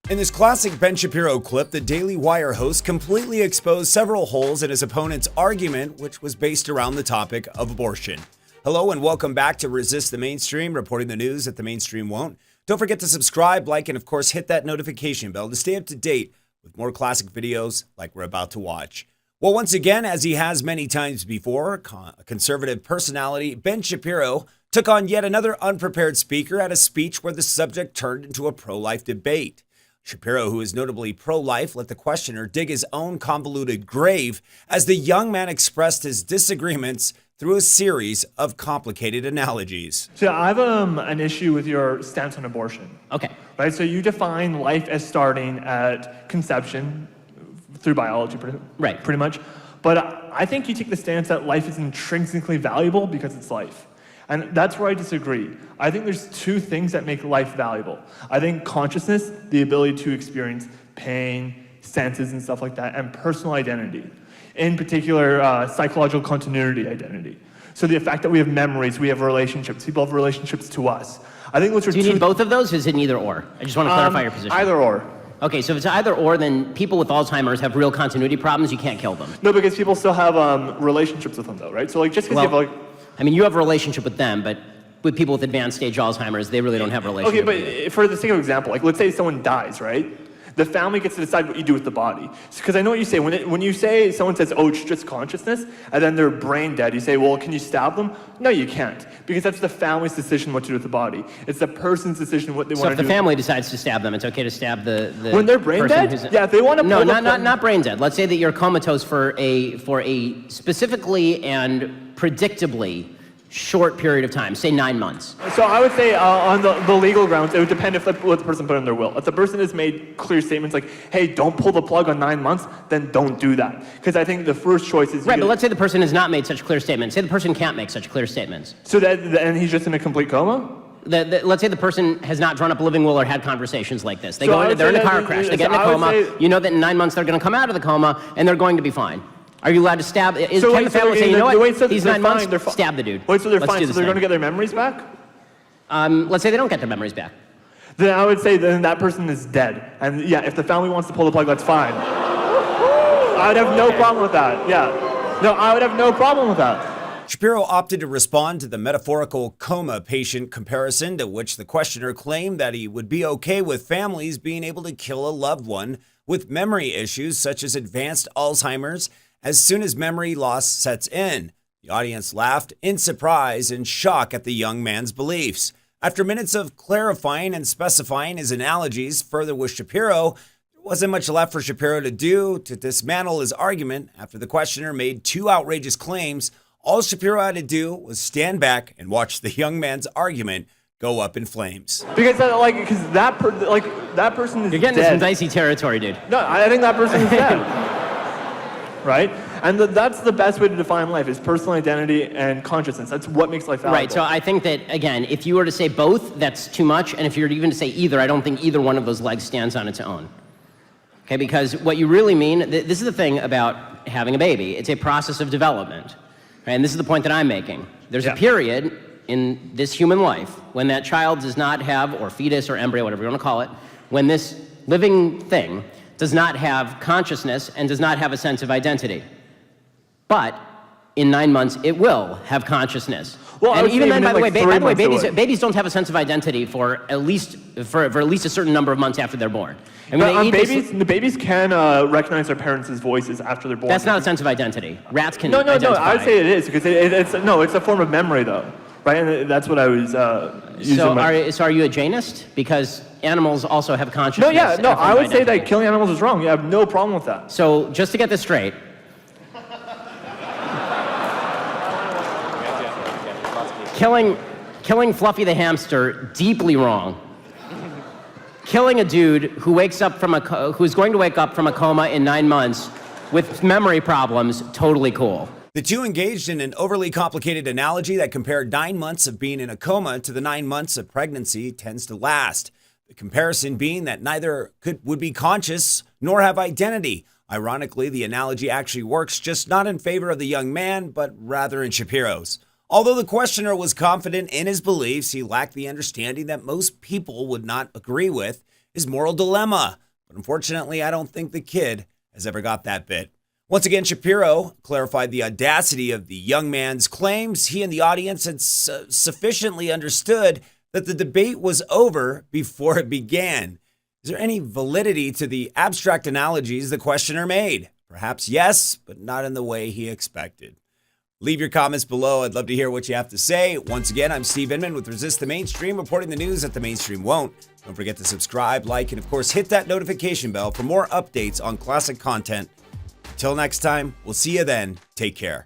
In this classic Ben Shapiro clip, the Daily Wire host completely exposed several holes in his opponent's argument, which was based around the topic of abortion. Hello and welcome back to Resist the Mainstream, reporting the news that the mainstream won't. Don't forget to subscribe, like, and of course hit that notification bell to stay up to date with more classic videos like we're about to watch. Well, once again, as he has many times before, conservative personality Ben Shapiro took on yet another unprepared speaker at a speech where the subject turned into a pro-life debate. Shapiro, who is notably pro-life, let the questioner dig his own convoluted grave as the young man expressed his disagreements through a series of complicated analogies. So I have an issue with your stance on abortion. Okay. Right, so you define life as starting at conception through biology, pretty much. But I think you take the stance that life is intrinsically valuable because it's life. And that's where I disagree. I think there's two things that make life valuable. I think consciousness, the ability to experience pain, senses and stuff like that, and personal identity. In particular, psychological continuity identity. So the fact that we have memories, we have relationships, people have relationships to us. I think those are Do you need both of those, or is it either or? I just want to clarify your position. Either or. Okay, so if it's either or, then people with Alzheimer's have real continuity problems, you can't kill them. No, because people still have relationships with them though, right? So like just because you have I mean, you have a relationship with them, but with people with advanced stage Alzheimer's, they really don't have a relationship. Okay, but for the sake of example, like let's say someone dies, right? The family gets to decide what you do with the body. Because I know what you say, when you say, someone says, oh, it's just consciousness, and then they're brain dead, you say, well, can you stab them? No, you can't. Because that's the family's decision what to do with the body. It's the person's decision what they want to do. So if the family decides to stab them, it's okay to stab the when they're brain dead? Yeah, if they want to No, not brain dead. Let's say that you're comatose for a specifically and predictably short period of time, say 9 months. So I would say on the legal grounds, it would depend what the person put in their will. If the person has made clear statements like, hey, don't pull the plug on 9 months, then don't do that. Because I think the first choice is... Right, but let's say the person has not made such clear statements. Say the person can't make such clear statements. So and he's just in a complete coma? Let's say the person has not drawn up a living will or had conversations like this. They're in a car crash, they get in a coma, you know that in 9 months they're going to come out of the coma and they're going to be fine. Are you allowed to stab? Can the family say, you know what, these 9 months, stab the dude. Wait, so they're fine, so they're going to get their memories back? Let's say they don't get their memories back. Then I would say then that person is dead. And yeah, if the family wants to pull the plug, that's fine. I would have no problem with that, yeah. No, I would have no problem with that. Shapiro opted to respond to the metaphorical coma patient comparison, to which the questioner claimed that he would be okay with families being able to kill a loved one with memory issues such as advanced Alzheimer's as soon as memory loss sets in. The audience laughed in surprise and shock at the young man's beliefs. After minutes of clarifying and specifying his analogies further with Shapiro, there wasn't much left for Shapiro to do to dismantle his argument. After the questioner made two outrageous claims, all Shapiro had to do was stand back and watch the young man's argument go up in flames. Because that person is dead. You're getting into some dicey territory, dude. No, I think that person is dead. Right? And that's the best way to define life, is personal identity and consciousness. That's what makes life valuable. Right, so I think that, again, if you were to say both, that's too much. And if you were even to say either, I don't think either one of those legs stands on its own. Okay, because what you really mean, this is the thing about having a baby. It's a process of development. Right? And this is the point that I'm making. There's a period in this human life when that child does not have, or fetus or embryo, whatever you want to call it, when this living thing does not have consciousness and does not have a sense of identity. But in 9 months, it will have consciousness. Well, and even then, by the way, babies don't have a sense of identity for at least a certain number of months after they're born. I mean, the babies can recognize their parents' voices after they're born. That's not a sense of identity. Rats can No, identify. I would say it is, because it's a form of memory, though. Right, and that's what I was using. So are you a Jainist? Because animals also have consciousness. I would say that killing animals is wrong. You have no problem with that. So just to get this straight, killing Fluffy the hamster, deeply wrong. Killing a dude who who's going to wake up from a coma in 9 months with memory problems, totally cool. The two engaged in an overly complicated analogy that compared 9 months of being in a coma to the 9 months of pregnancy tends to last. The comparison being that neither would be conscious nor have identity. Ironically, the analogy actually works, just not in favor of the young man, but rather in Shapiro's. Although the questioner was confident in his beliefs, he lacked the understanding that most people would not agree with. his moral dilemma. But unfortunately, I don't think the kid has ever got that bit. Once again, Shapiro clarified the audacity of the young man's claims. He and the audience had sufficiently understood that the debate was over before it began. Is there any validity to the abstract analogies the questioner made? Perhaps yes, but not in the way he expected. Leave your comments below. I'd love to hear what you have to say. Once again, I'm Steve Inman with Resist the Mainstream, reporting the news that the mainstream won't. Don't forget to subscribe, like, and of course, hit that notification bell for more updates on classic content. Until next time, we'll see you then. Take care.